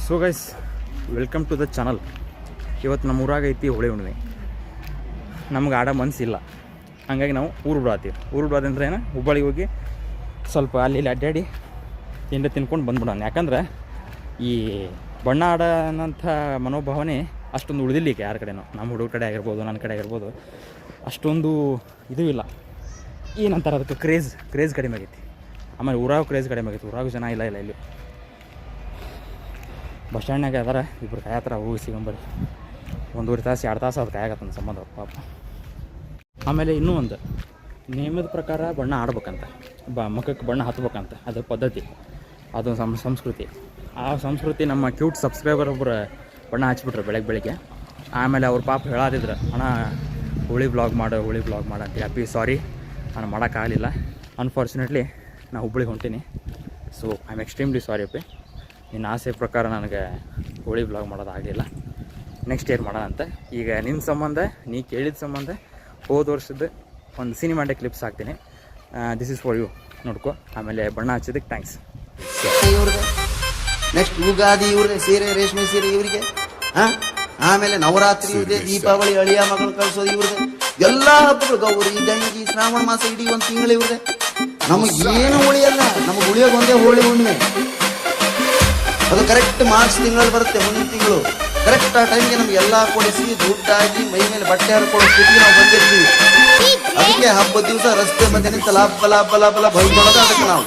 So guys, welcome to the channel. ಇವತ್ತು ನಮ್ಮ ಊರಾಗ ಐತಿ ಹೋಳಿ ಹುಣ್ಣಿಮೆ. ನಮ್ಗೆ ಆಡೋ ಮನಸ್ಸಿಲ್ಲ, ಹಾಗಾಗಿ ನಾವು ಊರು ಬಿಡತ್ತೀವಿ. ಊರು ಬಿಡೋದಂದ್ರೆ ಏನು, ಹುಬ್ಬಳ್ಳಿಗೆ ಹೋಗಿ ಸ್ವಲ್ಪ ಅಲ್ಲಿ ಇಲ್ಲಿ ಅಡ್ಡಾಡಿ ತಿಂಡಿ ತಿನ್ಕೊಂಡು ಬಂದ್ಬಿಡೋಣ. ಯಾಕಂದ್ರೆ ಈ ಬಣ್ಣ ಆಡೋಂಥ ಮನೋಭಾವನೆ ಅಷ್ಟೊಂದು ಉಳಿದಿಲ್ಲ ಈಗ ಯಾರ ಕಡೆನೂ. ನಮ್ಮ ಹುಡುಗರ ಕಡೆ ಆಗಿರ್ಬೋದು, ನನ್ನ ಕಡೆ ಆಗಿರ್ಬೋದು, ಅಷ್ಟೊಂದು ಇದು ಇಲ್ಲ. ಏನಂತಾರೆ ಅದಕ್ಕೆ, ಕ್ರೇಜ್ ಕಡಿಮೆ ಆಗೈತಿ. ಆಮೇಲೆ ಊರಾಗ ಕ್ರೇಜ್ ಕಡಿಮೆ ಆಗೈತಿ. ಊರಾಗ ಜನ ಇಲ್ಲ ಇಲ್ಲಿ. ಬಸ್ ಸ್ಟ್ಯಾಂಡ್ನಾಗ ಅದಾರ ಇಬ್ಬರು ಕಾಯತ್ರ, ಹೋಗಿ ಸಿಗಂಬರಿ 1.5 ತಾಸು 2 ತಾಸು ಅದು ಕಾಯಕತ್ತಂದು ಸಂಬಂಧ ಪಾಪ. ಆಮೇಲೆ ಇನ್ನೂ ಒಂದು ನಿಯಮದ ಪ್ರಕಾರ ಬಣ್ಣ ಆಡ್ಬೇಕಂತ, ಮುಖಕ್ಕೆ ಬಣ್ಣ ಹತ್ಬೇಕಂತ, ಅದು ಪದ್ಧತಿ, ಅದು ಸಂಸ್ಕೃತಿ. ಆ ಸಂಸ್ಕೃತಿ ನಮ್ಮ ಕ್ಯೂಟ್ ಸಬ್ಸ್ಕ್ರೈಬರ್ ಒಬ್ಬರು ಬಣ್ಣ ಹಚ್ಬಿಟ್ರು ಬೆಳಗ್ಗೆ. ಆಮೇಲೆ ಅವ್ರ ಪಾಪ ಹೇಳಾದಿದ್ರು, ಅಣ್ಣ ಹೋಳಿ ಬ್ಲಾಗ್ ಮಾಡು ಅಂತೇಳಿ. ಅಪ್ಪಿ ಸಾರಿ, ನಾನು ಮಾಡೋಕ್ಕಾಗಲಿಲ್ಲ. ಅನ್ಫಾರ್ಚುನೇಟ್ಲಿ ನಾನು ಹುಬ್ಬಳ್ಳಿಗೆ ಹೊಂಟೀನಿ. So I am extremely sorry ಅಪ್ಪಿ. ನಿನ್ನ ಆಸೆ ಪ್ರಕಾರ ನನಗೆ ಹೋಳಿ ಬ್ಲಾಗ್ ಮಾಡೋದಾಗಲಿಲ್ಲ. ನೆಕ್ಸ್ಟ್ ಇಯರ್ ಮಾಡೋಣ ಅಂತ. ಈಗ ನಿನ್ನ ಸಂಬಂಧ, ನೀ ಕೇಳಿದ ಸಂಬಂಧ ಹೋದ ವರ್ಷದ ಒಂದು ಸಿನಿಮಾಟಿಕ್ ಕ್ಲಿಪ್ಸ್ ಹಾಕ್ತೀನಿ. ದಿಸ್ ಇಸ್ ಫಾರ್ ಯು, ನೋಡ್ಕೊ. ಆಮೇಲೆ ಬಣ್ಣ ಹಚ್ಚಿದ್ದಕ್ಕೆ ಥ್ಯಾಂಕ್ಸ್. ಇವ್ರಿಗೆ ನೆಕ್ಸ್ಟ್ ಯುಗಾದಿ ಇವ್ರಿಗೆ ಸೀರೆ, ರೇಷ್ಮೆ ಸೀರೆ ಇವರಿಗೆ. ಆಮೇಲೆ ನವರಾತ್ರಿ ಇವ್ರಿಗೆ, ದೀಪಾವಳಿ, ಅಳಿಯ ಮಗಳು ಕಳಿಸೋದು ಇವ್ರಿಗೆ. ಎಲ್ಲ ಹಬ್ಬಗಳು, ಗೌರಿ, ಗಂಗಿ, ಶ್ರಾವಣ ಮಾಸ, ಇಡೀ ಒಂದು ತಿಂಗಳು ಇವ್ರಿಗೆ. ನಮಗೇನು ಉಳಿಯಲ್ಲ, ನಮಗೆ ಉಳಿಯೋದು ಒಂದೇ ಹೋಳಿ ಹುಣ್ಣಿಮೆ. ಅದು ಕರೆಕ್ಟ್ ಮಾರ್ಚ್ ತಿಂಗಳಲ್ಲಿ ಬರುತ್ತೆ, ಮುಂದಿನ ತಿಂಗಳು. ಕರೆಕ್ಟ್ ಆ ಟೈಮ್ಗೆ ನಮ್ಗೆ ಎಲ್ಲ ಕೊಡಿಸಿ ದುಡ್ಡಾಗಿ ಮೈ ಮೇಲೆ ಬಟ್ಟೆ ಹರ್ಕೊಳ್ಳೋ ಸ್ಥಿತಿಗೆ ನಾವು ಬಂದಿರ್ತೀವಿ. ಅದಕ್ಕೆ ಹಬ್ಬದ ದಿವಸ ರಸ್ತೆ ಮಧ್ಯೆ ನಿಂತ ಲಾಭ ಬೈದೊಳಗ ಅದಕ್ಕೆ ನಾವು